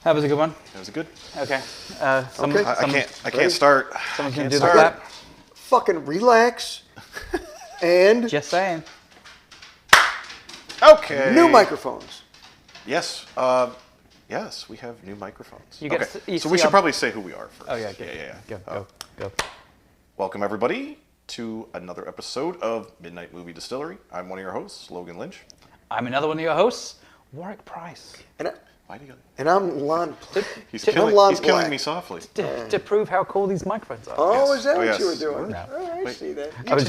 That was a good one. That was good. Okay. I can't start. Someone's going to do the clap. Fucking relax. And Just saying. Okay. new microphones. Yes. Yes, we have new microphones. So we should probably say who we are first. Oh, yeah. Good. Yeah. Go. Welcome, everybody, to another episode of Midnight Movie Distillery. I'm one of your hosts, Logan Lynch. I'm another one of your hosts, Warwick Price. And I'm Lon. He's killing me softly. To prove how cool these microphones are. Oh, is that what yes. you were doing? No. Oh, I see that. I was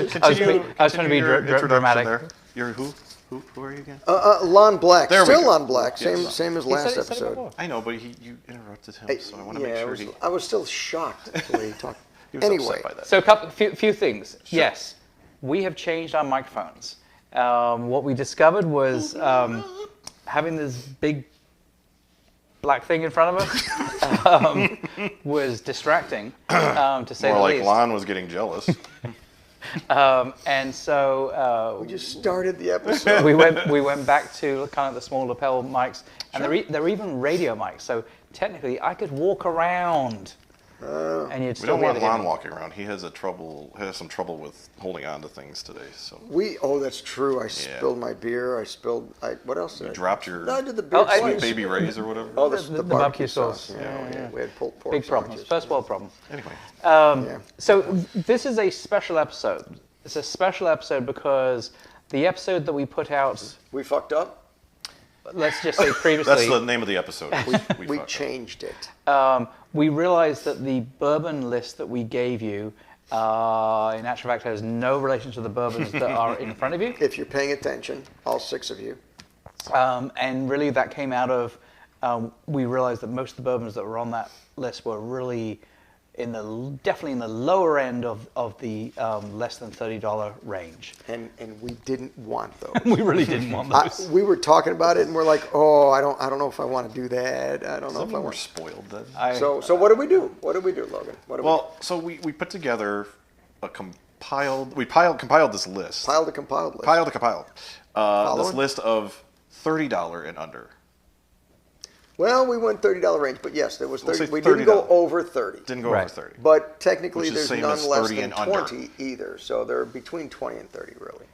trying to be dramatic. There. You're who? Who are you again? Lon Black. There we Still go. Lon Black. Yes. Same as last episode. I know, but you interrupted him, so I want to make sure I was still shocked the way he talked. he was Anyway, upset by that. So few things. Sure. Yes, we have changed our microphones. What we discovered was having this big black thing in front of us was distracting, to say More the like least. Lon was getting jealous. And so we just started the episode. we went back to kind of the small lapel mics, and they're even radio mics. So technically, I could walk around, and you'd We still don't be able want to hear Lon me. walking around. He has some trouble with holding on to things today. So That's true. I spilled my beer. What else did I? dropped your No, I did the beer I- twice. Baby Ray's or whatever. Oh, the barbecue sauce. Yeah. We had pulled pork Big problems. sandwiches. First world problems. Anyway, So this is a special episode. It's a special episode because the episode that we put out, We fucked up. let's just say previously, that's the name of the episode. We fucked changed it. we realized that the bourbon list that we gave you, in actual fact, has no relation to the bourbons that are in front of you. If you're paying attention, all six of you. And really that came out of, we realized that most of the bourbons that were on that list were really definitely in the lower end of the less than $30 range. And we didn't want those. We really didn't want those. We were talking about it, and we're like, oh, I don't know if I want to do that. I don't know if I Some were want. spoiled then. So what did we do? What did we do, Logan? So we put together compiled this list. Piled a compiled list. Compiled. This Following? list of $30 and under. Well, we went $30 range, but yes, there was We'll 30. say We didn't go $30. over 30. Didn't go Right. over 30. But technically, Which is there's same as none less 30 than and under. 20 either. So they're between 20 and 30, really.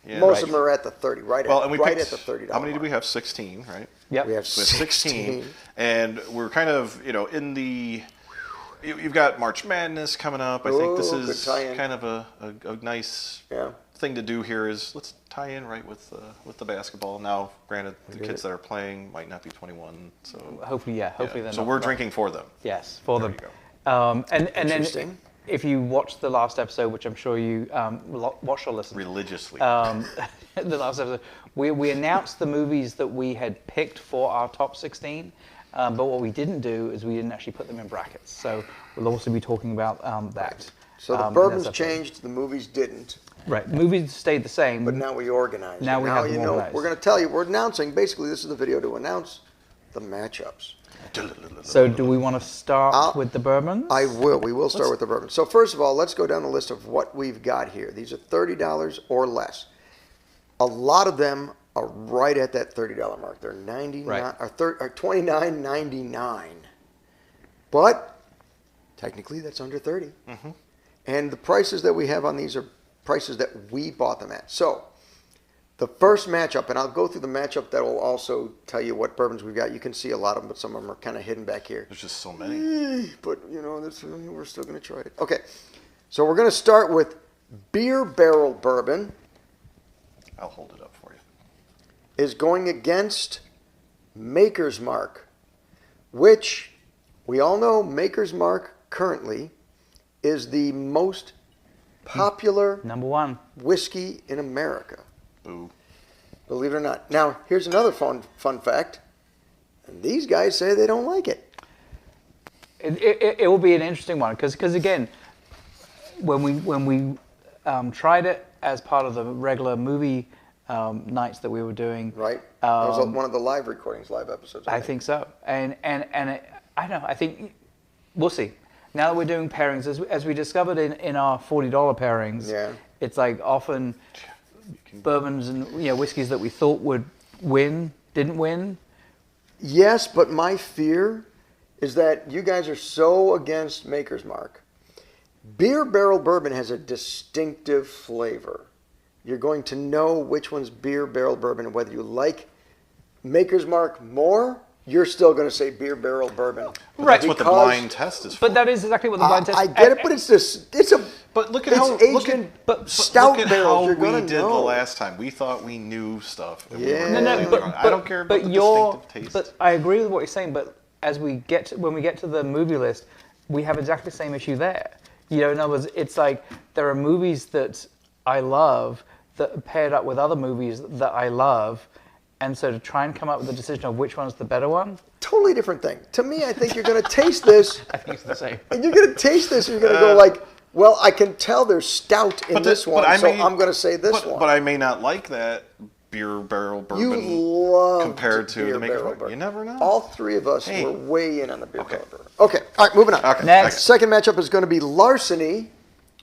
Yeah. Most of them are at the 30, right Well, and we at picked, the $30 how many did mark. we have? 16, right? Yep. We have So we have 16. and we're kind of, in the. You've got March Madness coming up. I think this Ooh, good is tie-in. kind of a nice thing to do here. Is let's tie in right with the basketball. Now, granted, the kids that are playing might not be 21, so Hopefully they're so not. we're drinking for them. Yes, for There them. you go. And then Interesting. if you watched the last episode, which I'm sure you watched or listened, Religiously. the last episode, we announced the movies that we had picked for our top 16. But what we didn't do is we didn't actually put them in brackets. So we'll also be talking about that. So the in bourbons this episode. changed, the movies didn't. Right, movies stayed the same. But now we organize. Now we have them organized. We're going to tell you. We're announcing. Basically, this is the video to announce the matchups. So do we want to start with the bourbons? I will. We will start with the bourbon. So first of all, let's go down the list of what we've got here. These are $30 or less. A lot of them are right at that $30 mark. They're $29.99. But technically, that's under 30. Mm-hmm. And the prices that we have on these are prices that we bought them at. So the first matchup, and I'll go through the matchup that will also tell you what bourbons we've got. You can see a lot of them, but some of them are kind of hidden back here. There's just so many. But, we're still going to try it. Okay, so we're going to start with Beer Barrel Bourbon. I'll hold it up for you. Is going against Maker's Mark, which we all know Maker's Mark currently is the most popular Number one. whiskey in America. Boo. Believe it or not. Now, here's another fun fact. And these guys say they don't like it. It will be an interesting one because again, when we tried it as part of the regular movie nights that we were doing, Right? That was one of the live recordings, live episodes. I think so. And I don't know. I think we'll see. Now that we're doing pairings, as we discovered in our $40 pairings, it's like often bourbons and whiskeys that we thought would win didn't win. Yes, but my fear is that you guys are so against Maker's Mark. Beer barrel bourbon has a distinctive flavor. You're going to know which one's beer barrel bourbon, whether you like Maker's Mark more. You're still going to say beer barrel bourbon. But that's what the blind test is for. But that is exactly what the blind test. I get it, but it's a. But look at how aged in stout look at barrels. how You're we gonna did the know. last time. We thought we knew stuff. And Yeah. we were No, completely wrong. I don't care about the distinctive taste. But I agree with what you're saying. But as when we get to the movie list, we have exactly the same issue there. You know, in other words, it's like there are movies that I love that are paired up with other movies that I love, and so to try and come up with a decision of which one's the better one. Totally different thing. To me, I think you're going to taste this. I think it's the same. And you're going to taste this, and you're going to go like, well, I can tell there's stout in this one, so I'm going to say this one. But I may not like that beer barrel bourbon You love compared to beer the Maker's barrel Mark. bourbon. You never know. All three of us Hey. were way in on the beer barrel bourbon. Okay, all right, moving on. Okay, Next. Second matchup is going to be Larceny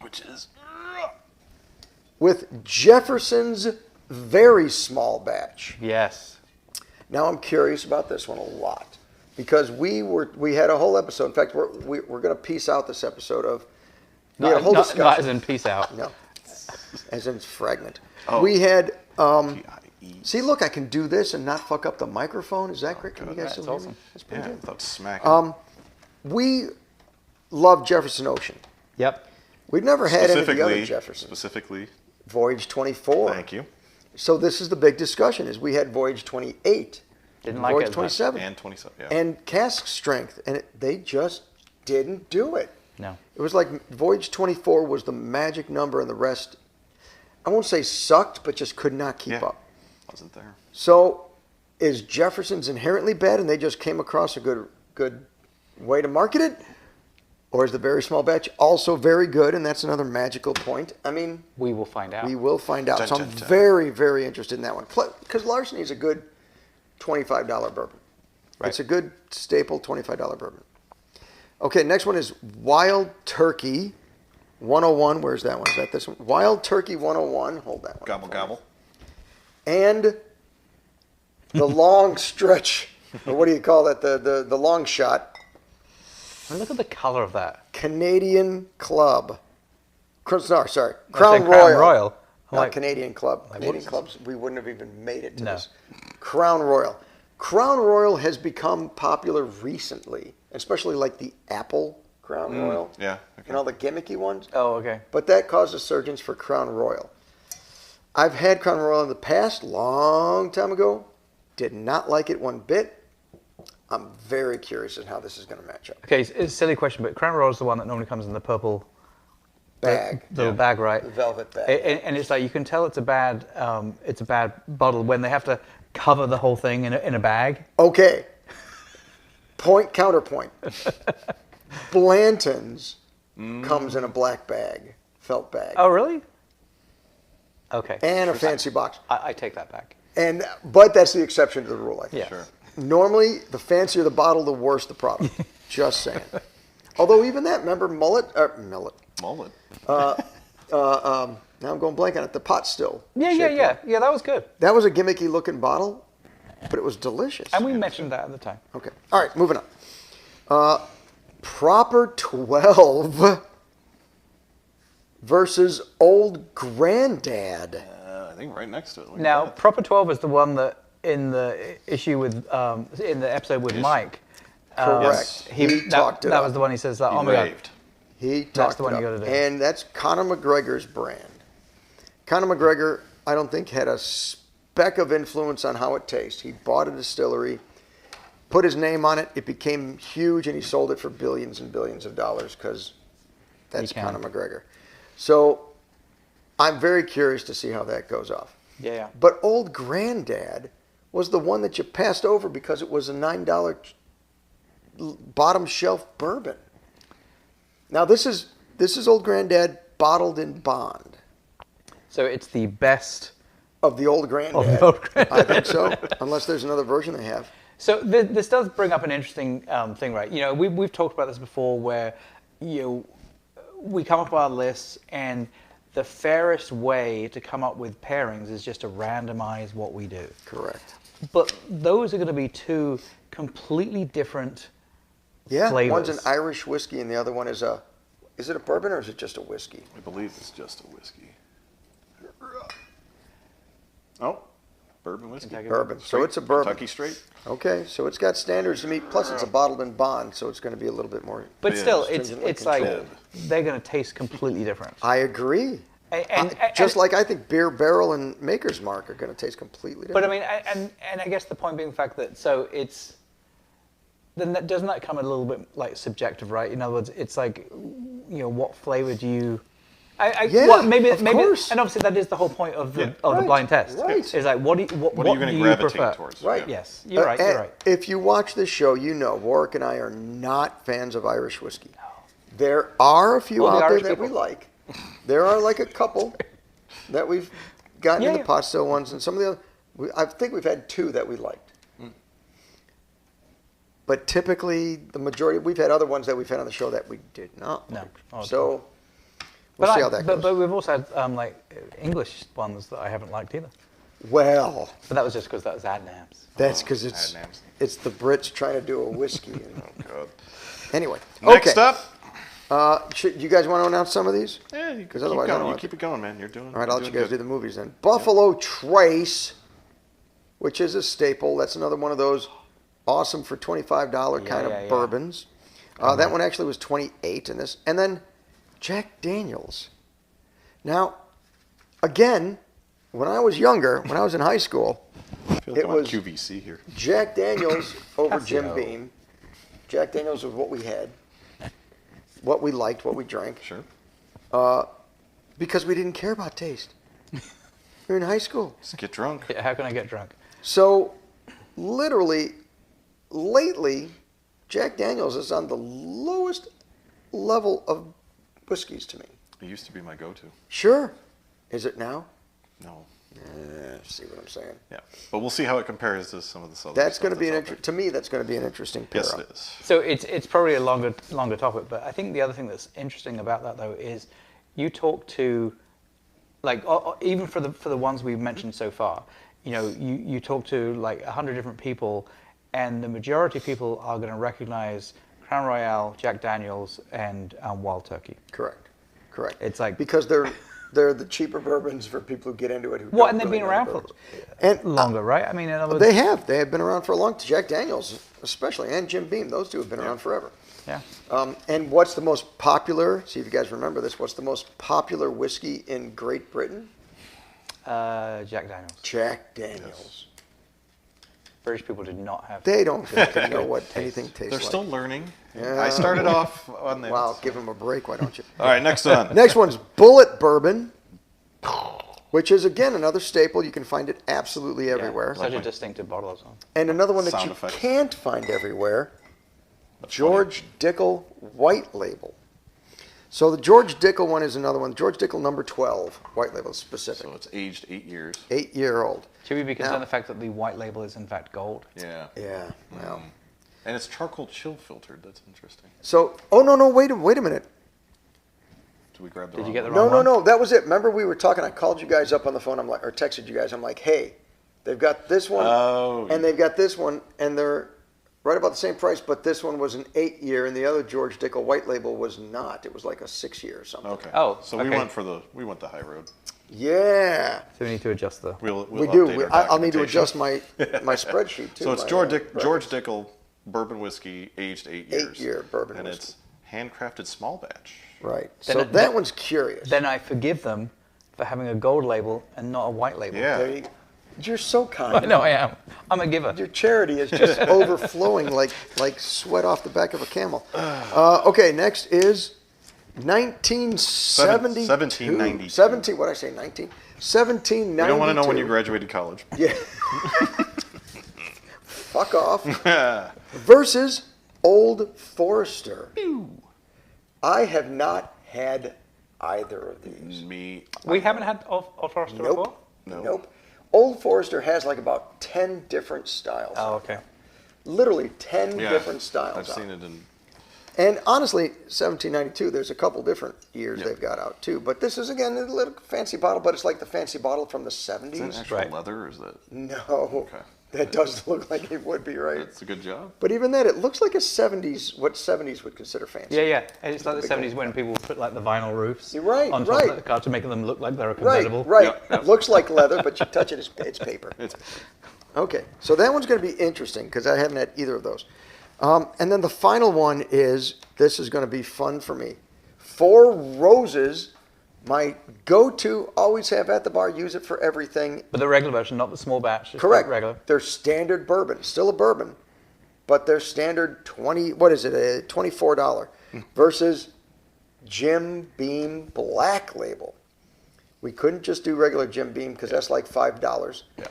Which is with Jefferson's very small batch. Yes. Now I'm curious about this one a lot because we had a whole episode. In fact, we're going to piece out this episode of. We had a whole discussion. Not as in peace out. No, as in fragment. Oh. We had. G-I-E. See, look, I can do this and not fuck up the microphone. Is that great? Can you guys That's still hear awesome. me? That's pretty Yeah, good. without smacking. We love Jefferson Ocean. Yep. We've never had any of the other Jeffersons. Specifically, Voyage 24. thank you. So this is the big discussion: is we had Voyage 28, Didn't like Voyage it as much. 27, And 27, yeah. and cask strength, and they just didn't do it. No. It was like Voyage 24 was the magic number, and the rest, I won't say sucked, but just could not keep Yeah. up. Wasn't there. So, is Jefferson's inherently bad, and they just came across a good way to market it, or is the very small batch also very good, and that's another magical point? I mean, We will find out. we will find out. Dun, So dun, I'm dun. very, very interested in that one because Larceny is a good $25 bourbon. Right. It's a good staple $25 bourbon. Okay, next one is Wild Turkey 101. Where's that one? Is that this one? Wild Turkey 101. Hold that one. Gobble, gobble. And the long stretch, or what do you call that? The long shot. And look at the color of that. Canadian Club. Crown Crown Royal. Royal. I'm Not like, Canadian Club. Canadian what is Clubs, we wouldn't have even made it to No. this. Crown Royal. Crown Royal has become popular recently, especially like the Apple Crown Royal. Yeah. Okay. And all the gimmicky ones. Oh, okay. But that caused a surge for Crown Royal. I've had Crown Royal in the past, long time ago. Did not like it one bit. I'm very curious as how this is going to match up. Okay, it's a silly question, but Crown Royal is the one that normally comes in the purple Bag. the little bag, right? The velvet bag. And it's like you can tell it's a bad bottle when they have to cover the whole thing in a bag. Okay. Counterpoint. Blanton's comes in a black bag, felt bag, Oh, really? Okay. and a fancy box. I take that back. But that's the exception to the rule, I think. Yeah. Sure. Normally, the fancier the bottle, the worse the product. Just saying. Although even that, remember Mullet? Mullet. Now I'm going blank on it. The pot still. Yeah, that was good. That was a gimmicky looking bottle, but it was delicious. And we mentioned that at the time. Okay. All right, moving on. Proper 12 versus Old Granddad. I think right next to it. Look at Now, that. Proper 12 is the one that in the issue with in the episode with Mike. Correct. He talked it that up. was the one he says that. He Oh my god. raved. He That's talked the one it you up. gotta do. And that's Conor McGregor's brand. Conor McGregor, I don't think, had a speck of influence on how it tastes. He bought a distillery, put his name on it. It became huge, and he sold it for billions and billions of dollars because that's He can. Conor McGregor. So I'm very curious to see how that goes off. Yeah. But Old Granddad was the one that you passed over because it was a $9 bottom shelf bourbon. Now this is Old Granddad bottled in bond So it's the best. of the Old Granddad. Of the Old Granddad. I think so, unless there's another version they have. So this does bring up an interesting thing, right? You know, we've talked about this before, where we come up with our lists, and the fairest way to come up with pairings is just to randomize what we do. Correct. But those are going to be two completely different Yeah, flavors. one's an Irish whiskey and the other one is a bourbon or is it just a whiskey? I believe it's just a whiskey. Oh, bourbon whiskey. Bourbon. So Straight, it's a bourbon. Kentucky straight. Okay, so it's got standards to meet. Plus, it's a bottled in bond, so it's going to be a little bit more. But Yeah, still, stringently it's like controlled. they're going to taste completely different. I agree. Just like I think beer barrel and Maker's Mark are going to taste completely different. But I mean, and I guess the point being the fact that then doesn't that come a little bit like subjective, right? In other words, it's like, what flavor do you? Maybe, course. and obviously that is the whole point of the Right, blind test. right. Is like, what are you going to do gravitate prefer? towards? Right. Yeah. Yes, you're right. You're right. If you watch this show, Warwick and I are not fans of Irish whiskey. There are a few Well, the out there Irish that we people. like. There are like a couple that we've gotten in Yeah, the yeah. pot still ones, and some of the other. I think we've had two that we liked. But typically, the majority, we've had other ones that we've had on the show that we did not No. like. Oh, So we'll see how that goes. But we've also had like English ones that I haven't liked either. Well, But that was just because that was Adnams. that's because it's Adnams. the Brits trying to do a whiskey. And, God. anyway, Next okay. up. You guys want to announce some of these? Yeah, you Because keep otherwise I going. don't You want keep it going, man. You're doing. All right, I'll let you guys do good. the movies then. Buffalo Trace, which is a staple. That's another one of those awesome for $25 kind of yeah. bourbons. That one actually was 28 in this. And then Jack Daniels. Now, again, when I was younger, when I was in high school, I feel like it I'm on was QVC here. Jack Daniels over Jim Casio. Beam. Jack Daniels was what we had, what we liked, what we drank. Sure. Because we didn't care about taste. We were in high school. Just get drunk. Yeah, how can I get drunk? So, literally, lately, Jack Daniels is on the lowest level of whiskeys to me. It used to be my go-to. Sure. Is it now? No. See what I'm saying? Yeah, but we'll see how it compares to some of the other. That's stuff going to be that's out there. to me. That's going to be an interesting pair. Yes, up. it is. So it's probably a longer topic, but I think the other thing that's interesting about that though is you talk to, like even for the ones we've mentioned so far, you talk to like 100 different people, and the majority of people are going to recognize Crown Royal, Jack Daniels, and Wild Turkey. Correct. It's like because they're the cheaper bourbons for people who get into it. Well, and they've been around for and longer, right? I mean, in other words, they have been around for a long time. Jack Daniels, especially, and Jim Beam. Those two have been around forever. yeah. And what's the most popular? See if you guys remember this. What's the most popular whiskey in Great Britain? Jack Daniels. Jack Daniels. British people did not have. They don't fucking know what anything tastes They're like. still learning. Yeah. I started off on that. Wow, give them a break, why don't you? All right, next one. Next one's Bullet Bourbon, which is, again, another staple. You can find it absolutely Yeah, everywhere. such a distinctive bottle as well. And another one that Sound you effects. can't find everywhere, That's George Dickel White Label. So the George Dickel one is another one. George Dickel number 12, White Label specific. funny. So it's aged 8 years. 8-year-old. Should we be concerned Now- the fact that the white label is in fact gold? Yeah. Yeah, well. And it's charcoal chill filtered. That's interesting. So, oh, no, wait a minute. Did we grab the Did wrong you get the one? wrong No, one? that was it. Remember we were talking, I called you guys up on the phone, or texted you guys. I'm like, hey, they've got this one, Oh, and they've got this one, and they're right about the same price, but this one was an 8-year, and the other George Dickel White Label was not. It was like a 6-year or something. Okay. Oh, So we okay. went the high road. Yeah. So we need to adjust the. We'll We do. update our I'll need to documentation. adjust my spreadsheet, too. So it's my, George records. Dickel bourbon whiskey, aged 8 years. 8-year bourbon and whiskey. it's handcrafted small batch. Right. Then So it- that one's curious. Then I forgive them for having a gold label and not a white label. Yeah. There you, you're so kind. I know I am. I'm a giver. Your charity is just overflowing like sweat off the back of a camel. Okay, next is 1972. 1792. What did I say? 1792. We don't want to know when you graduated college. Yeah. Fuck off. Versus Old Forester. I have not had either of these. Me. We haven't had Old Forester before? No. Nope. Old Forester has like about 10 different styles. Oh, okay. Literally 10 Yeah, different styles. I've out. seen it in. And honestly, 1792, there's a couple different years Yep. they've got out too. But this is, again, a little fancy bottle, but it's like the fancy bottle from the Is that 70s. actual Right. leather or is that? No. Okay. That does look like it would be, right? That's a good job. But even then, it looks like a 70s, what 70s would consider fancy. Yeah. And it's like the 70s when people put like the vinyl roofs You're right, on top right. of the car to make them look like they're a Right, convertible. right. Yep. It looks like leather, but you touch it, it's paper. It's Okay, so that one's going to be interesting because I haven't had either of those. And then the final one is, this is going to be fun for me. Four Roses, my go-to, always have at the bar, use it for everything. But the regular version, not the small batch. Just Correct. the regular. They're standard bourbon, still a bourbon, but they're standard $24 versus Jim Beam Black Label. We couldn't just do regular Jim Beam because that's like $5. Yeah.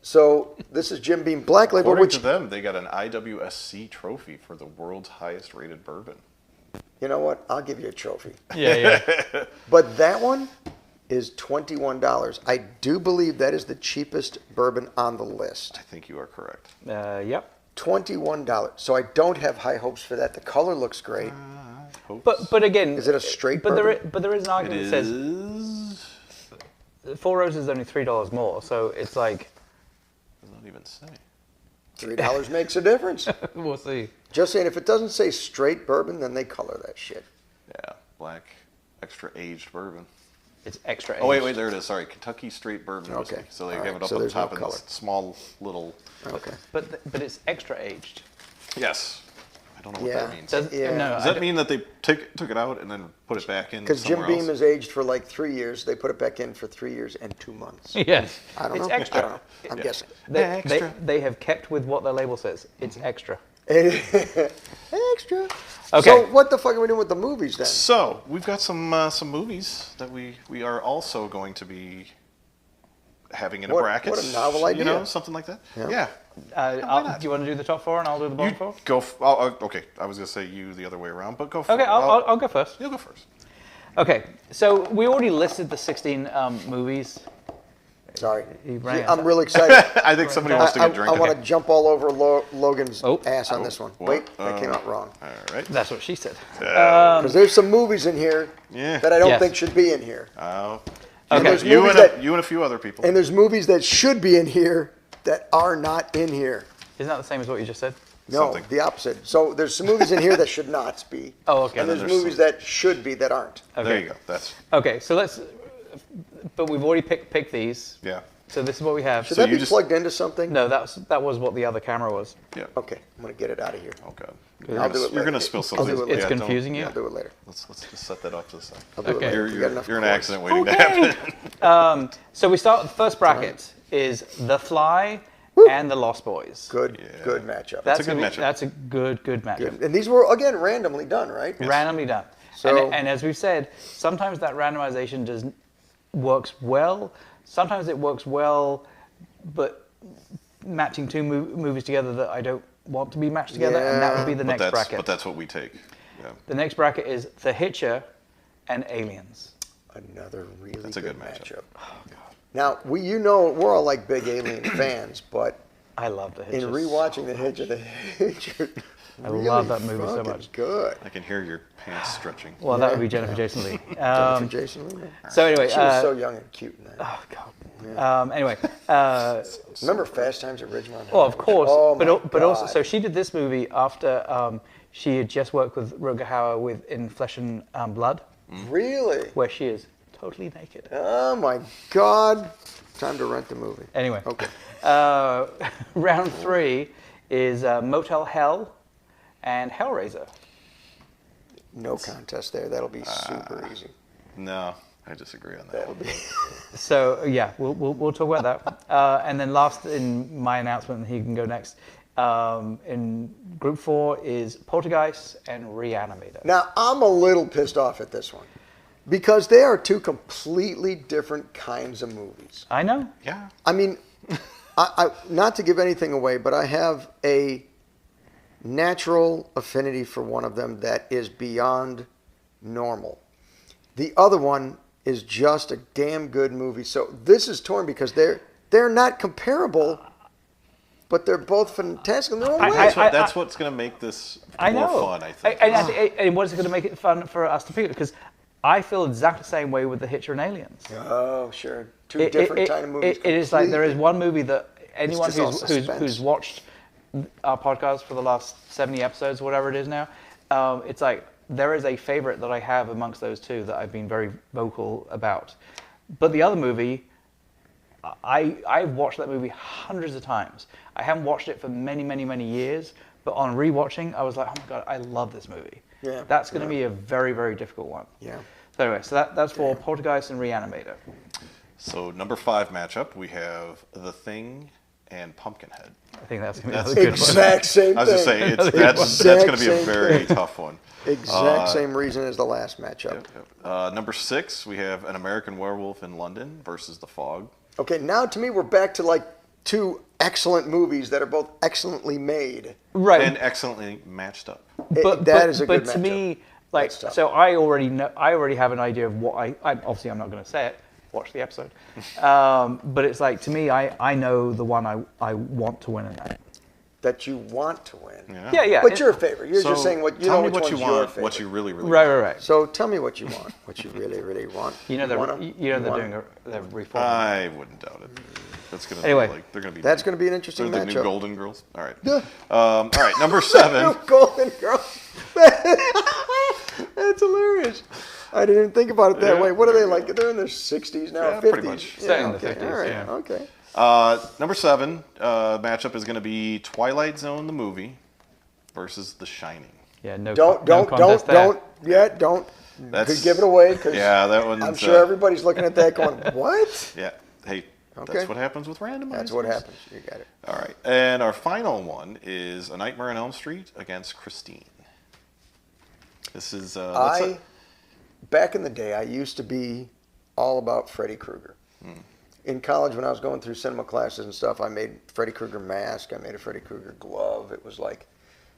So this is Jim Beam Black Label, According which, to them, they got an IWSC trophy for the world's highest rated bourbon. you know what? I'll give you a trophy. Yeah. But that one is $21. I do believe that is the cheapest bourbon on the list. I think you are correct. Yep. $21. So I don't have high hopes for that. The color looks great. But again, Is it a straight but bourbon? there is an It argument that says is. Four Roses is only $3 more, so it's like Does not even say. $3 makes a difference. we'll see. Just saying, if it doesn't say straight bourbon, then they color that shit. Yeah, black, extra aged bourbon. It's extra. Oh aged. wait, there it is. Sorry, Kentucky straight bourbon whiskey. Okay. So they All have right. it up So on there's top no in color. this small little. Okay. But it's extra aged. Yes. I don't know what Yeah. that means. Does, Yeah. No, Does I that don't- mean that they took it out and then put it back in Because Jim somewhere Beam else? is aged for like 3 years. They put it back in for 3 years and 2 months. Yes. I don't it's know. extra. I don't know. I'm Yeah. guessing. They have kept with what their label says. It's extra. Extra. Okay. So what the fuck are we doing with the movies then? So we've got some movies that we are also going to be having in a What- bracket. what a novel You know, idea. something like that. Yeah. Yeah. Do you want to do the top four and I'll do the bottom four? Go. Okay. I was gonna say you the other way around, but go. For Okay, it. I'll go first. You'll go first. Okay, so we already listed the 16 movies. Sorry. He ran I'm out. really excited. I think somebody wants to get a drink. I want to jump all over Logan's Oh. ass on this one. What? Wait, that came out wrong. All right. That's what she said. Because there's some movies in here Yeah. that I don't Yes. think should be in here. Okay. there's You movies and that- you and a few other people. And there's movies that should be in here that are not in here. Isn't that the same as what you just said? No, Something. the opposite. So there's some movies in here that should not be. Oh, okay. And there's there's movies that should be that aren't. Okay. There you go. That's Okay, so let's. But we've already picked these. yeah. So this is what we have. Should So that you be just- plugged into something? No, that was what the other camera was. Yeah. Okay, I'm going to get it out of here. Oh god. I'll do it You're later. gonna spill I'll something. do it later. It's don't- confusing you. I'll do it later. Let's just set that off to the side. I'll do Okay. it later. You're, We got enough you're an chords. accident waiting to happen. Okay. So we start. The first bracket is The Fly and The Lost Boys. Good Yeah. matchup. That's a good gonna be- matchup. That's a good matchup. Good. And these were, again, randomly done, right? Randomly done. So- and as we've said, sometimes that randomization works well. Sometimes it works well, but matching two movies together that I don't want to be matched together, and that would be the But next bracket. But that's what we take. Yeah. The next bracket is The Hitcher and Aliens. Another really That's a good good matchup. matchup. Now, we're all like big Alien fans, but I love The in Hitcher. rewatching The Hitcher, I love that movie so fucking much. Good. I can hear your pants stretching. Well, that would be Jennifer Jason Lee. Jennifer Jason Leigh. So anyway, She was so young and cute in that. oh god. Anyway, Remember Fast Times at Ridgemont High? well, of course, Oh, my but also, God. so she did this movie after she had just worked with Rutger Hauer in Flesh and Blood, Really? where she is totally naked. Oh my God! Time to rent the movie. Anyway, Okay. round 3 is Motel Hell and Hellraiser. No contest there. That'll be super easy. No, I disagree on that. That'll be. So yeah, we'll talk about that. And then last in my announcement, he can go next. In group 4 is Poltergeist and Reanimator. Now I'm a little pissed off at this one because they are two completely different kinds of movies. I know. Yeah. I mean, I not to give anything away, but I have a natural affinity for one of them that is beyond normal. The other one is just a damn good movie. So this is torn because they're not comparable, but they're both fantastic in their own way. That's what's going to make this I more know. fun, I think. And what is it going to make it fun for us to pick? Because I feel exactly the same way with The Hitcher and Aliens. Oh, sure. Two different kind of movies. It is like there is completely. one movie that anyone just all who's suspense. watched our podcast for the last 70 episodes, whatever it is now, it's like there is a favorite that I have amongst those two that I've been very vocal about. But the other movie, I've watched that movie hundreds of times. I haven't watched it for many, many, many years, but on rewatching, I was like, oh my God, I love this movie. Yeah. That's going to be a very, very difficult one. Yeah. So anyway, that's for Poltergeist and Reanimator. So number 5 matchup, we have The Thing and Pumpkinhead. I think that's going to be another good one. Exact same thing. I was just saying, that's going to be a very tough one. Exact same reason as the last matchup. Number 6, we have An American Werewolf in London versus The Fog. Okay, now to me we're back to like two excellent movies that are both excellently made. Right. And excellently matched up. That is a good But to matchup. me, like, That's tough. so I already have an idea of what obviously I'm not going to say it. Watch the episode. But it's like, to me, I know the one I want to win in that. That you want to win. Yeah. But your favorite. You're just saying what you tell know me which what you one's your want, favorite. what you really, really Right. want. So tell me what you want, what you really, really want. They're doing they're reforming. I wouldn't doubt it. That's gonna Anyway, be like they're gonna be. That's going to be an interesting they're matchup. the new Golden Girls. All right. All right. Number 7. Golden Girl. That's hilarious. I didn't even think about it that way. What are they like? They're in their 60s now, Yeah, 50s. pretty much. Staying in the okay. 50s, All right. yeah. Okay. Number 7 matchup is going to be Twilight Zone the movie versus The Shining. Yeah, no Don't contest there. Could give it away because that one's. I'm sure everybody's looking at that going, what? Yeah. Hey, Okay. that's what happens with randomizers. That's what happens. You got it. All right. And our final one is A Nightmare on Elm Street against Christine. This is. Back in the day, I used to be all about Freddy Krueger. In college, when I was going through cinema classes and stuff, I made Freddy Krueger mask. I made a Freddy Krueger glove. It was like,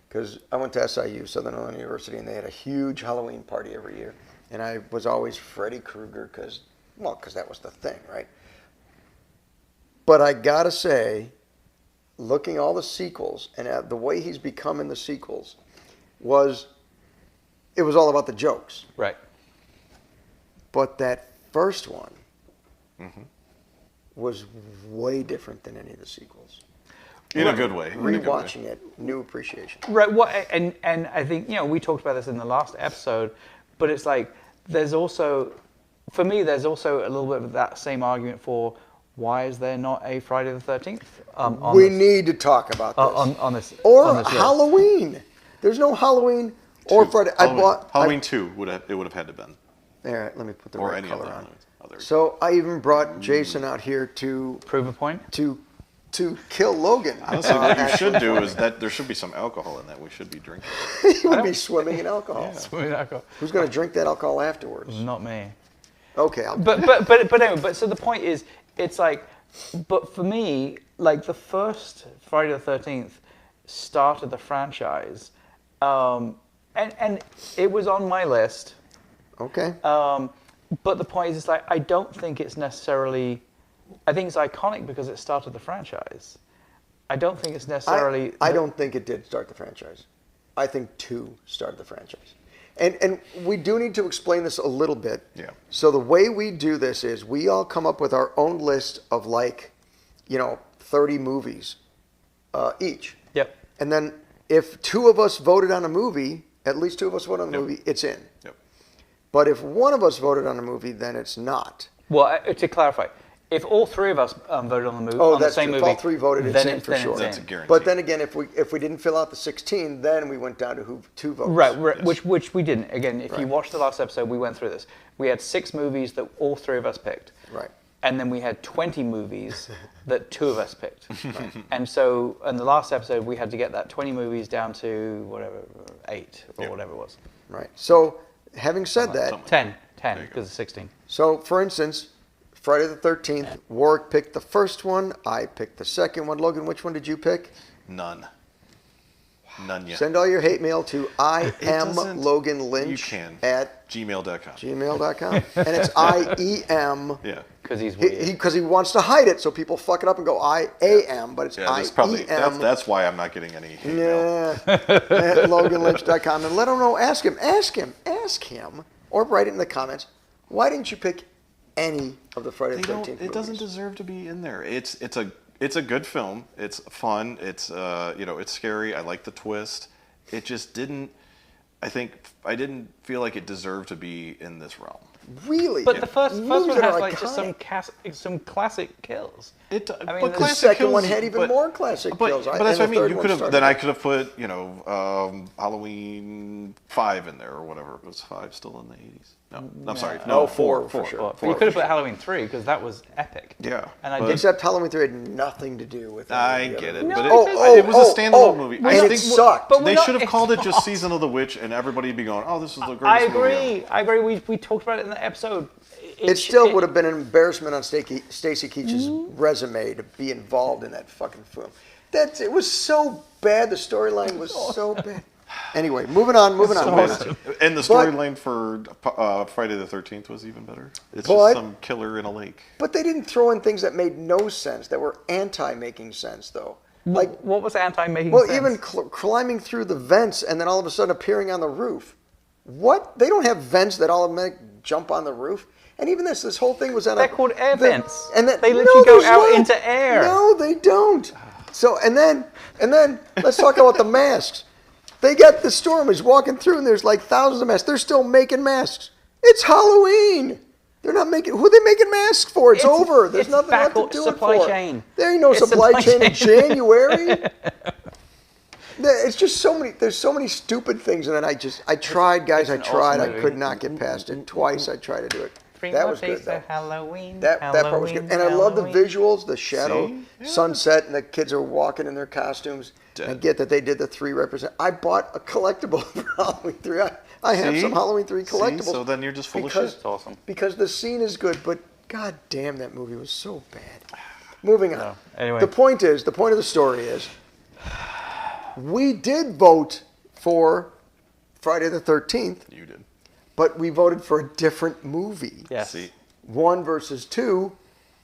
because I went to SIU, Southern Illinois University, and they had a huge Halloween party every year. And I was always Freddy Krueger because that was the thing, right? But I gotta say, looking all the sequels and at the way he's become in the sequels, it was all about the jokes. Right. But that first one was way different than any of the sequels. In a good way. Rewatching it, new appreciation. Right. And I think, we talked about this in the last episode, but it's like, there's also a little bit of that same argument for why is there not a Friday the 13th? We need to talk about this. On this. Or on this list. Halloween. There's no Halloween or Friday. Halloween 2 would have had to been. All right, let me put the Or right any color other. on. Other. So I even brought Jason out here to Prove a point? to kill Logan. Honestly, what you should do is that there should be some alcohol in that we should be drinking. He would be swimming in alcohol. Yeah. Who's going to drink that alcohol afterwards? Not me. Okay. But anyway, so the point is, it's like, but for me, like the first Friday the 13th started the franchise, and it was on my list. Okay. But the point is, it's like, I don't think it's necessarily, I think it's iconic because it started the franchise. I don't think it's necessarily. I don't think it did start the franchise. I think 2 started the franchise. And we do need to explain this a little bit. Yeah. So the way we do this is we all come up with our own list of 30 movies each. Yep. And then if 2 of us voted on a movie, at least 2 of us voted on a movie, it's in. Yep. But if one of us voted on a movie, then it's not. Well, to clarify, if all 3 of us voted on the movie, Oh, on the that's same true. If movie, all 3 voted, it's then in for then sure. it's That's a in. guarantee. But then again, if we didn't fill out the 16, then we went down to 2 votes. Right, which we didn't. Again, if you Right. watched the last episode, we went through this. We had 6 movies that all 3 of us picked. Right. And then we had 20 movies that 2 of us picked. Right. And so in the last episode, we had to get that 20 movies down to whatever, 8 or whatever it was. Right. So having said that, 10 There you because it's 16. so for instance, Friday the 13th, Warwick picked the first one. I picked the second one. Logan, which one did you pick? None. None yet. Send all your hate mail to doesn't- Logan Lynch You can. at Gmail.com. gmail.com. And it's IEM. Yeah. Because he's weird. Because he wants to hide it so people fuck it up and go IAM, but it's Yeah, that's probably IEM. that's why I'm not getting any hate mail. Yeah, at LoganLynch.com. And let him know, ask him, or write it in the comments, why didn't you pick any of the Friday the 13th movies? It doesn't deserve to be in there. It's It's a good film. It's fun. It's it's scary. I like the twist. It just didn't. I didn't feel like it deserved to be in this realm. Really? But the first one Movies that has are like just iconic. some classic kills. But The classic second kills, one had even more classic kills. But that's and what I the mean. third one started. Then I could have put Halloween 5 in there or whatever. Was 5 still in the 80s? No, I'm sorry. No, 4 for sure. But you could have put Halloween 3 because that was epic. Yeah, and I but- did. Except Halloween 3 had nothing to do with it. I get it, No, but it it was a standalone movie. And I it think sucked. But they we're not- should have it's called it not. just Season of the Witch, and everybody would be going, "Oh, this is the I greatest movie agree. ever." I agree. We talked about it in the episode. It still would have been an embarrassment on Stacy Keach's resume to be involved in that fucking film. It was so bad. The storyline was so bad. Anyway, moving on. And the storyline for Friday the 13th was even better. It's But- just some killer in a lake. But they didn't throw in things that made no sense, that were anti-making sense, though. Like, what was anti-making well, sense? even climbing through the vents and then all of a sudden appearing on the roof. What? They don't have vents that automatically jump on the roof. And even this whole thing was on They're called air vents. And then, They literally go there's out not. into air. No, they don't. So and then let's talk about the masks. They got the storm. He's walking through, and there's like thousands of masks. They're still making masks. It's Halloween. They're not making. Who are they making masks for? It's over. There's it's nothing left to back- do supply it for. chain. There ain't no It's supply supply chain in chain. January. It's just so many. There's so many stupid things, and then I tried, guys. I an tried. awesome I movie. could not get past it. Twice I tried to do it. That was good though. Halloween. That part was good, and I love the visuals, the shadow, See? Yeah. sunset, and the kids are walking in their costumes. I get that they did the 3 represent. I bought a collectible for Halloween 3. I have See? some Halloween 3 See? collectibles. So then you're just full of because, shit. It's awesome. Because the scene is good, but god damn, that movie was so bad. Moving on. No, anyway. The point of the story is, we did vote for Friday the 13th, You did. but we voted for a different movie. Yes. See, 1 versus 2.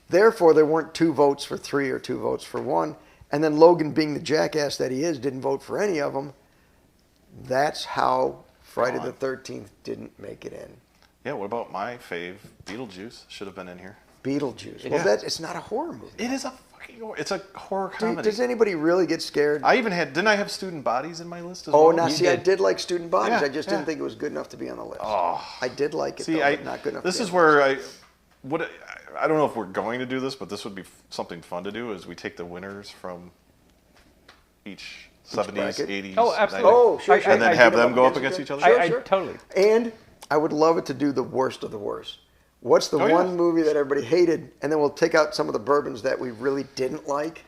Therefore, there weren't 2 votes for 3 or 2 votes for 1. And then Logan, being the jackass that he is, didn't vote for any of them. That's how Friday the 13th didn't make it in. yeah. What about my fave, Beetlejuice? Should have been in here. Beetlejuice. Well, it's not a horror movie. It is a fucking. It's a horror comedy. Does anybody really get scared? Didn't I have Student Bodies in my list as well? Oh, now You see, I did. did like Student Bodies. Yeah, I just didn't yeah. think it was good enough to be on the list. Oh. I did like it, See, though, but not good enough this to be is on the list. where I don't know if we're going to do this, but this would be something fun to do. Is we take the winners from each 70s, bracket? 80s, Oh, absolutely. 90s, Oh, sure, sure. and then I have do them go up against each other. I Sure. totally. And I would love it to do the worst of the worst. What's the Oh, one yeah. movie that everybody hated? And then we'll take out some of the bourbons that we really didn't like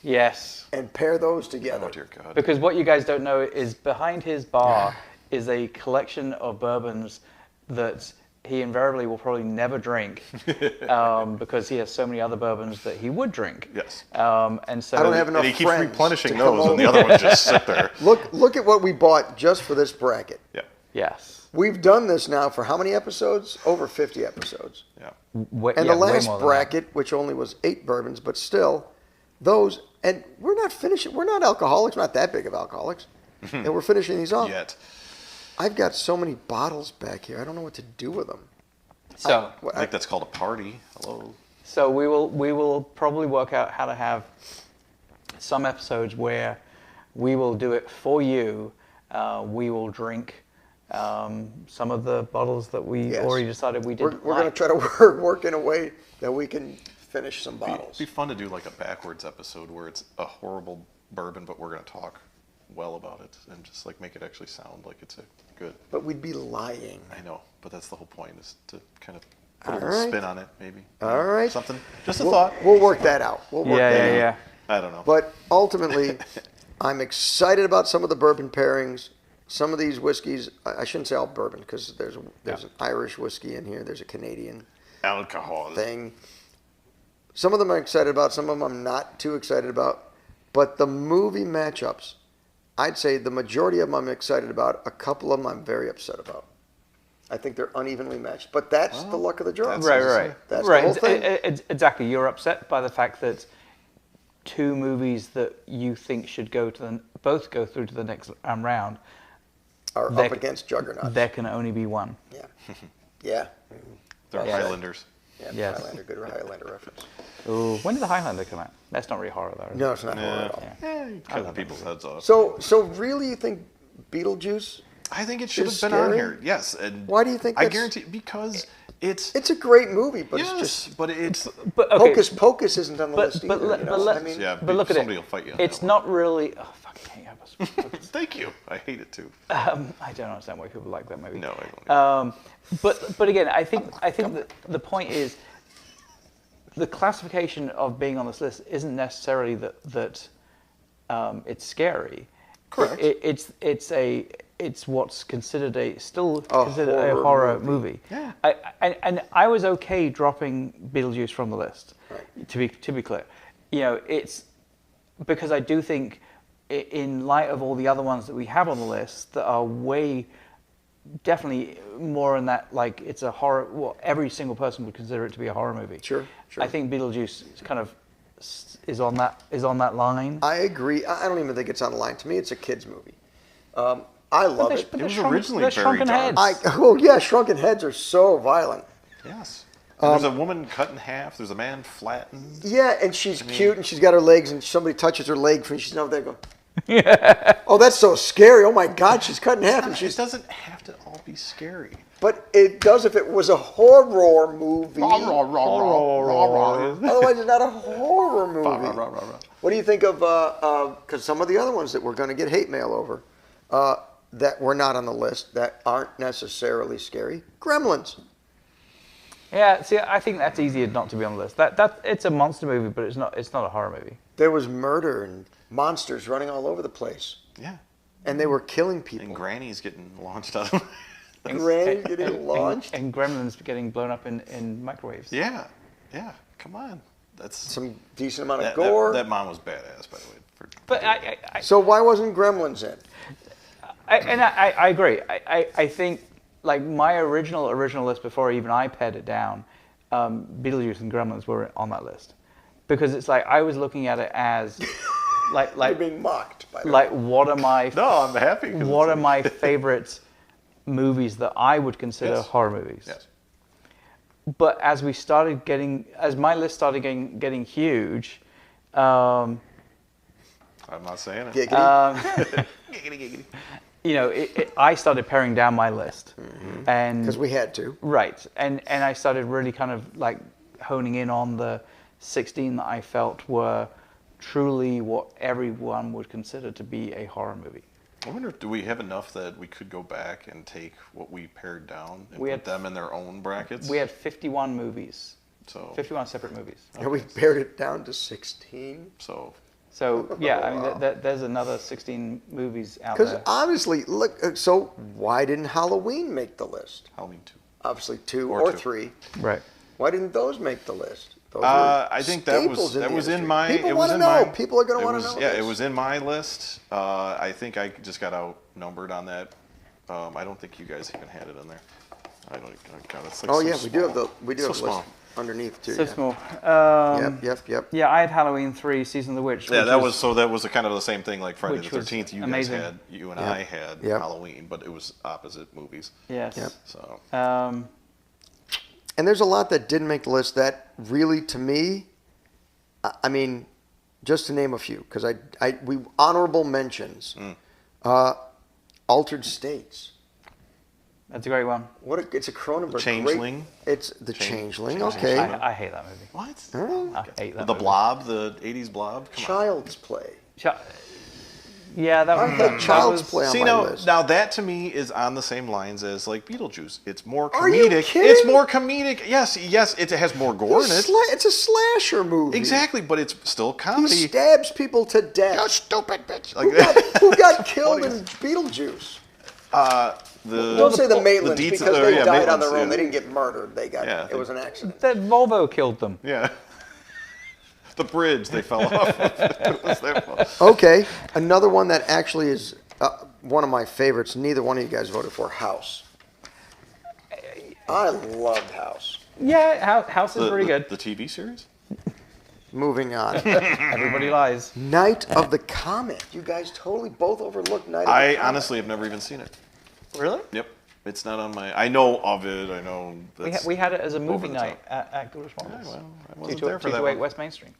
Yes. and pair those together. Oh dear God! Because what you guys don't know is behind his bar is a collection of bourbons that he invariably will probably never drink because he has so many other bourbons that he would drink. Yes. And so I don't have enough And he keeps friends replenishing to come those, and the over. other ones just sit there. Look at what we bought just for this bracket. Yeah, Yes. We've done this now for how many episodes? Over 50 episodes. yeah. And the last bracket, which only was 8 bourbons, but still, those, and we're not finishing, we're not alcoholics, we're not that big of alcoholics, and we're finishing these off. Yet. I've got so many bottles back here, I don't know what to do with them. So, I think that's called a party. Hello. so we will probably work out how to have some episodes where we will do it for you. We will drink some of the bottles that we Yes. already decided we We're didn't going to like. try to work in a way that we can finish some bottles. It'd be fun to do like a backwards episode where it's a horrible bourbon, but we're going to talk well about it and just like make it actually sound like it's a good. But we'd be lying. I know, but that's the whole point, is to kind of put a All little right. spin on it, maybe. All right. Something. Just a thought. We'll work that out. We'll work that out. Yeah. I don't know. But ultimately, I'm excited about some of the bourbon pairings. Some of these whiskeys, I shouldn't say all bourbon because there's an Irish whiskey in here. There's a Canadian Alcohol. thing. Some of them I'm excited about. Some of them I'm not too excited about. But the movie matchups, I'd say the majority of them I'm excited about. A couple of them I'm very upset about. I think they're unevenly matched. But that's the luck of the draw. that's- Right. That's right. the whole thing. Exactly. You're upset by the fact that 2 movies that you think should both go through to the next round. Are There- up against juggernauts. There can only be one. Yeah. Yeah. They're Yeah. Highlanders. Yeah, Yes. Highlander, good Highlander reference. Ooh, when did the Highlander come out? That's not really horror, though. Is it? No, it's not horror at all. Cutting people's heads off. So really, you think Beetlejuice? I think it should Is have been on scary? here. Yes. And Why do you think I that's- guarantee because it's It's a great movie, but yes, it's just but it's But okay, Hocus Pocus isn't on the list either. let- you but know? let- I mean, yeah. but look at somebody it. will fight you on It's that one. not really. Oh fuck! I can't help us. Thank you. I hate it too. I don't understand why people like that movie. No, I don't. But again, I think that the point is the classification of being on this list isn't necessarily that it's scary. Correct. It's what's considered still A considered a horror horror movie. movie. Yeah. And I was okay dropping Beetlejuice from the list. Right. To be clear, it's because I do think in light of all the other ones that we have on the list that are way definitely more in that, like, it's a horror. Well, every single person would consider it to be a horror movie. Sure. I think Beetlejuice is kind of is on that line. I agree. I don't even think it's on the line. To me, it's a kids movie. I love it. It was originally they're very Shrunken dark. Heads. Oh yeah, Shrunken Heads are so violent. Yes. And there's a woman cut in half. There's a man flattened. Yeah, and she's cute, and she's got her legs, and somebody touches her leg, and she's over there going, "Oh, that's so scary! Oh my God, she's cut in half." And It she's, doesn't have to all be scary. but it does if it was a horror movie. Otherwise, it's not a horror movie. What do you think of? Because some of the other ones that we're going to get hate mail over, that were not on the list, that aren't necessarily scary. Gremlins. Yeah, see, I think that's easier not to be on the list. That it's a monster movie, but it's not a horror movie. There was murder and monsters running all over the place, Yeah. and they were killing people. And Granny's getting launched out of Granny getting launched. And Gremlins getting blown up in microwaves. Yeah. Yeah. Come on. That's Some decent amount of that, gore. that mom was badass, by the way. But I So why wasn't Gremlins in? I agree. I think, like, my original list before even I pared it down, Beetlejuice and Gremlins were on that list, because it's like I was looking at it as like You're being mocked by like what are my No, I'm happy. 'cause what it's are my favorite movies that I would consider Yes. horror movies. Yes. But as my list started getting huge, I'm not saying it. Giggity. Giggity. you know, I started paring down my list, and Because we had to. right, and I started really kind of like honing in on the 16 that I felt were truly what everyone would consider to be a horror movie. I wonder, do we have enough that we could go back and take what we pared down and We put had- them in their own brackets? We had 51 movies, So 51 separate movies. And we pared it down to 16. So So yeah, I mean, there's another 16 movies out Because there. obviously, look, so why didn't Halloween make the list? Halloween 2. Obviously, two Or or two. three. Right. Why didn't those make the list? Those were I think that staples was the in industry. my. People it want was to in know. my- People are going to it want was- to know. Yeah, this. it was in my list. I think I just got outnumbered on that. I don't think you guys even had it in there. I don't. God, it's like Oh so yeah, we do have small. the we do So have the small. list underneath too. So yeah. small. Yep. Yeah, I had Halloween 3, Season of the Witch. Yeah, which that was kind of the same thing like Friday Which the was 13th. You amazing. guys had, you and Yep. I had Yep. Halloween, but it was opposite movies. Yes. Yep. So And there's a lot that didn't make the list that really, to me, I mean, just to name a few, because we honorable mentions, Altered States. That's a great one. It's a Cronenberg. Changeling. It's the Changeling. Changeling. Okay. I hate that movie. what? Oh. I hate that The movie. Blob, the 80s Blob. Come on. Child's Play. Yeah, that I one. had that Child's was- Play on See, my list. now that to me is on the same lines as like Beetlejuice. It's more Are you comedic. kidding? It's more comedic. Yes, it has more gore in it. It's a slasher movie. Exactly, but it's still He comedy. stabs people to death. You stupid bitch. Who got killed in Beetlejuice? Don't say the Maitlands Dietz- because they yeah, died on Maitlands, their own. yeah. They didn't get murdered. They got Yeah, it was an accident. That Volvo killed them. Yeah. The bridge they fell off. It was their fault. Okay, another one that actually is one of my favorites. Neither one of you guys voted for House. I loved House. Yeah, House is pretty good. The TV series? Moving on. Everybody lies. Night of the Comet. You guys totally both overlooked Night of the I Comet. honestly have never even seen it. Really? Yep. It's not on my. I know of it. I know. We had it as a movie the night top. at Goodrich Malls. Yeah, well, I wasn't there for that 228 one. West Main Street.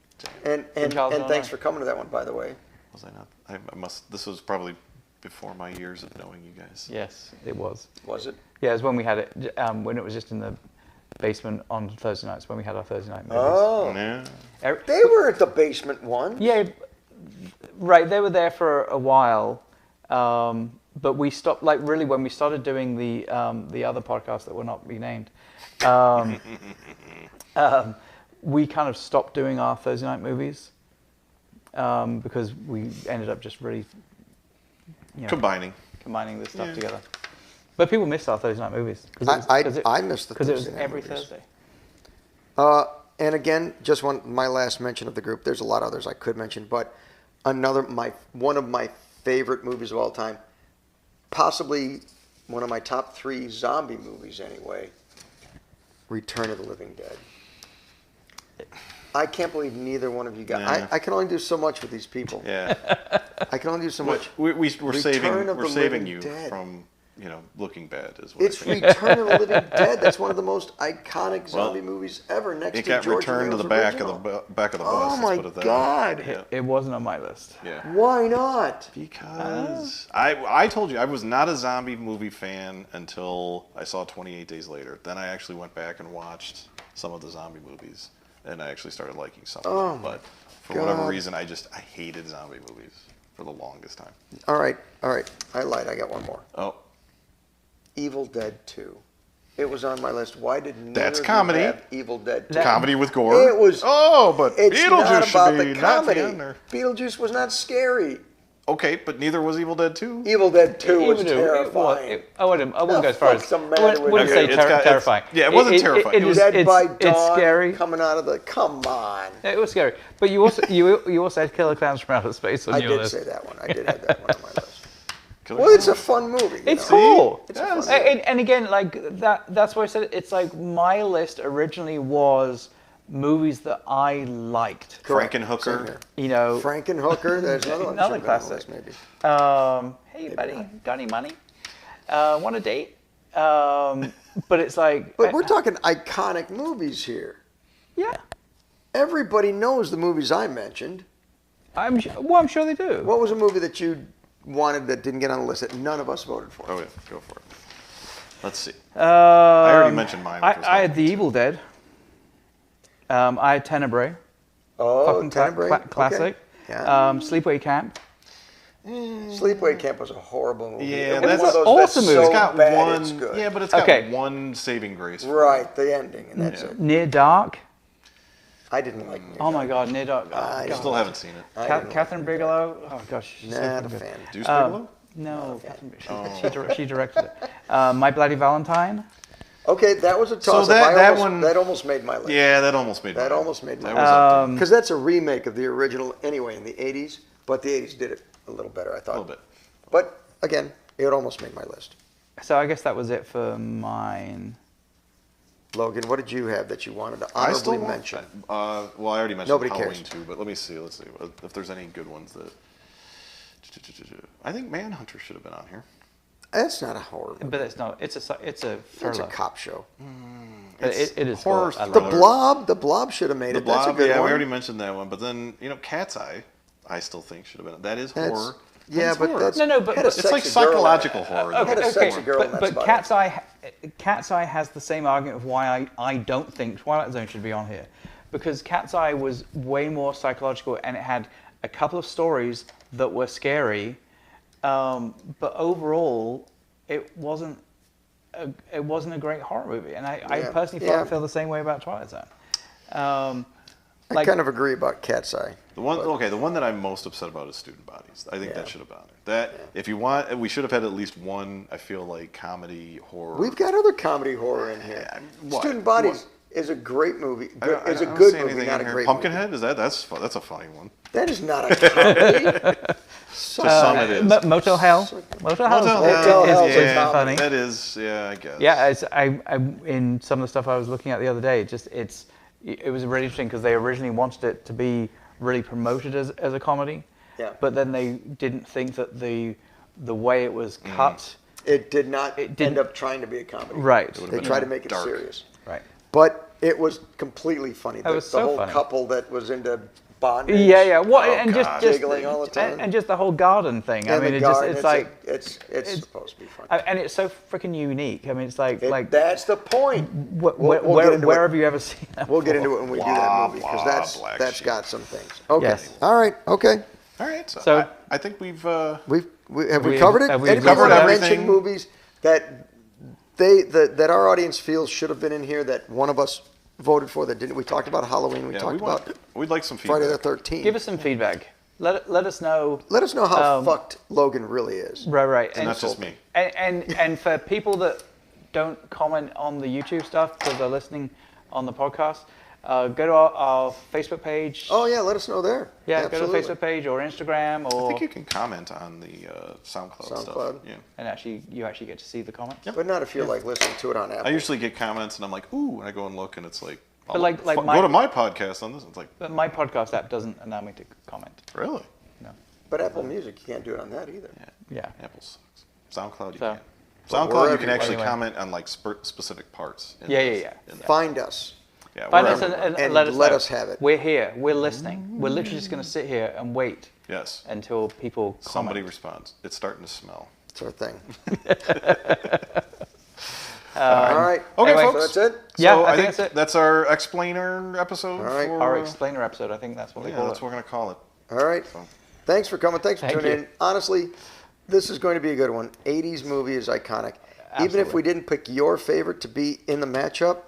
And Charles, thanks Illinois. for coming to that one, by the way. Was I not? I must. This was probably before my years of knowing you guys. Yes, it was. Was it? Yeah, it was when we had it, when it was just in the basement on Thursday nights, when we had our Thursday night movies. Oh. Yeah. They were at the basement one. Yeah, right. They were there for a while, but we stopped. Like really, when we started doing the other podcast that will not be named, we kind of stopped doing our Thursday night movies because we ended up just really Combining this stuff together. But people missed our Thursday night movies. I missed the because it was Thursday night every movies. Thursday. And again, just my last mention of the group. There's a lot of others I could mention, but one of my favorite movies of all time, possibly one of my top 3 zombie movies anyway, Return of the Living Dead. I can't believe neither one of you guys. Nah. I can only do so much with these people. Yeah. I can only do so much. We're saving you Dead. from looking bad as well. It's Return of the Living Dead. That's one of the most iconic zombie movies ever. Next It to got George returned to Romero's the back original. of the back of the bus. Oh let's my put it that way. God! Yeah. It wasn't on my list. Yeah. Why not? Because I told you I was not a zombie movie fan until I saw 28 Days Later. Then I actually went back and watched some of the zombie movies, and I actually started liking some of them. But for whatever reason, I hated zombie movies for the longest time. All right. I lied. I got one more. Oh, Evil Dead 2. It was on my list. Why did neither That's of you comedy. have Evil Dead 2? comedy with gore. It was. Oh, but It's not Beetlejuice about should be the not comedy. on there. Beetlejuice was not scary. Okay, but neither was Evil Dead 2. Evil Dead 2 was Even terrifying. I wouldn't go as far as. fuck's the I matter wouldn't, with wouldn't you? say Okay, it's terrifying. it wasn't terrifying. It was Dead by Dawn It's scary. coming out of the. Come on. It was scary. But you also had Killer Clowns from Outer Space on I your did list. say that one. I did have that one on my list. Killer Well, it's a Clowns. fun movie. It's you know? cool. It's a fun movie. And again, like that's why I said it's like my list originally was movies that I liked. Correct. Same Frankenhooker. here. You know, Frankenhooker. There's another one. Another Should've been on the classic. list, maybe. Hey buddy, got any money? Want a date? But it's like, But we're talking iconic movies here. yeah, Everybody knows the movies I mentioned. I'm sure they do. What was a movie that you wanted that didn't get on the list that none of us voted for? Oh yeah, go for it. Let's see. I I already mentioned mine. which was I had Halloween. The Evil Dead. I had Tenebrae. Oh, Fucking Tenebrae? classic. Okay. Yeah. Sleepaway Camp. Sleepaway Camp was a horrible movie. Yeah, It was that's one of those awesome that's movie. so It's got bad one. it's good. Yeah, but it's got Okay. one saving grace. Right, the ending, and that's it. Near Dark. I didn't like Near Oh my Dark. God, Near Dark. I I God. still haven't seen it. I didn't like Catherine Near Bigelow. Oh gosh, she's so Not a fucking good. fan. Deuce Bigelow? No, Catherine, she directed it. My Bloody Valentine. Okay, that was a toss-up. that almost made my list. Yeah, that almost made. That mine. almost made That mine. was up there. Because that's a remake of the original anyway in the 80s, but the 80s did it a little better, I thought. a little bit. But again, it almost made my list. So I guess that was it for mine. Logan, what did you have that you wanted to I still honorably want. mention? Well, I already mentioned Nobody Halloween cares. too, but let me see. Let's see if there's any good ones that. I think Manhunter should have been on here. That's not a horror movie. But it's not. It's a thriller. It's a cop show. But it is horror full. I love The thriller. it. The Blob should have made The it. That's a Blob, good yeah, one. we already mentioned that one. But then Cat's Eye, I still think should have been. That is That's- horror. yeah, That's but horror. that's No, but- had a it's It's like sexy girl in it. psychological horror. Had a sexy girl, and that's but about Cat's Eye has the same argument of why I don't think Twilight Zone should be on here, because Cat's Eye was way more psychological and it had a couple of stories that were scary, but overall it wasn't a great horror movie, and I Yeah. personally Yeah. feel the same way about Twilight Zone. I kind of agree about Cat's Eye. The one that I'm most upset about is Student Bodies. I think Yeah. that should have been on there. That if you want, we should have had at least one. I feel like comedy horror. We've got other comedy horror in here. What? Student Bodies is a great movie. I don't- Is I a don't good see movie, anything not in a here. great Pumpkinhead is that's a funny one. movie. That is not a comedy. To some it is. Motel Hell. Motel Hell Motel Hell is is funny. comedy. That is, yeah, I guess. Yeah, I in some of the stuff I was looking at the other day, it was really interesting because they originally wanted it to be really promoted as a comedy, Yeah. but then they didn't think that the way it was cut It did not It end didn't- up trying to be a comedy. Right. They tried to make it dark. serious. Right. But it was completely funny. was The so whole funny. couple that was into bondage. Yeah. What? Oh, and God. just Giggling all the time. and just the whole garden thing. I And mean, the it just garden, it's like. it's supposed to be funny. And it's so freaking unique. I mean, it's like That's the point. where get into where it. have you ever seen that? We'll get into it when we do that Blah, movie blah, because black that's sheep. got some things. Okay. Yes. All right. Okay. All right. So- So I think we've. Have we We- covered it? have we Anybody covered want to mention everything? movies that that our audience feels should have been in here that one of us voted for that didn't? We talked about Halloween. We Yeah, talked about we'd like some feedback. Friday the 13th. Give us some feedback. Let us know. Let us know how fucked Logan really is. Right. And that's just me. And for people that don't comment on the YouTube stuff because they're listening on the podcast, go to our Facebook page. Oh yeah, let us know there. Yeah, Absolutely. go to the Facebook page or Instagram I or think you can comment on the SoundCloud stuff. SoundCloud. Yeah. and you actually get to see the comments. But not if you're like listening to it on Apple. I usually get comments and I'm like, ooh, and I go and look and it's like, oh, But like go my- to my podcast on this. It's like, But my podcast app doesn't allow me to comment. really? No. But Apple Music, you can't do it on that either. Yeah. Apple sucks. SoundCloud, you So- can. But SoundCloud, we're you can actually everywhere. comment on like specific parts. in Yeah. this- in that. Find us. Yeah, Find we're us and, everywhere. and And let us know. have it. We're here. We're listening. We're literally just going to sit here and wait Yes. until people comment. Somebody responds. It's starting to smell. It's our thing. All right. Okay, Anyway, folks. So that's it. Yeah, So I think that's it. That's our explainer episode. All right. For, Our explainer episode. I think that's what they yeah, call that's it. what we're going to call it. All right. So, Thanks for coming. Thanks for Thank tuning you. in. Honestly, this is going to be a good one. 80s movie is iconic. Even if Absolutely. we didn't pick your favorite to be in the matchup,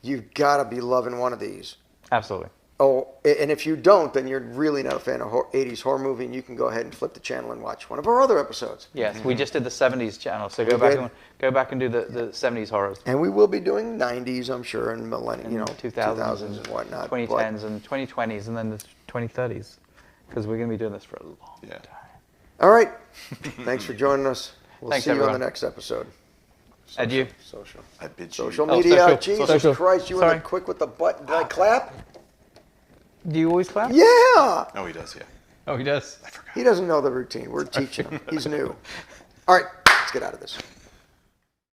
you've got to be loving one of these. Absolutely. Oh, and if you don't, then you're really not a fan of 80s horror movie, and you can go ahead and flip the channel and watch one of our other episodes. Yes, we just did the 70s channel, so We go back and do the 70s horrors. And we will be doing 90s, I'm sure, and millennium, And 2000s and whatnot. 2010s and 2020s, and then the 2030s, because we're going to be doing this for a long yeah. time. All right. Thanks for joining us. We'll Thanks, see you on everyone. the next episode. Adieu. Social. I bid you. Social Oh, media. social. Jesus Social. Christ, you Sorry. were quick with the button. Did I clap? Do you always clap? Yeah. Oh, he does, yeah. Oh, he does. I forgot. He doesn't know the routine. We're teaching him. He's new. All right. Let's get out of this.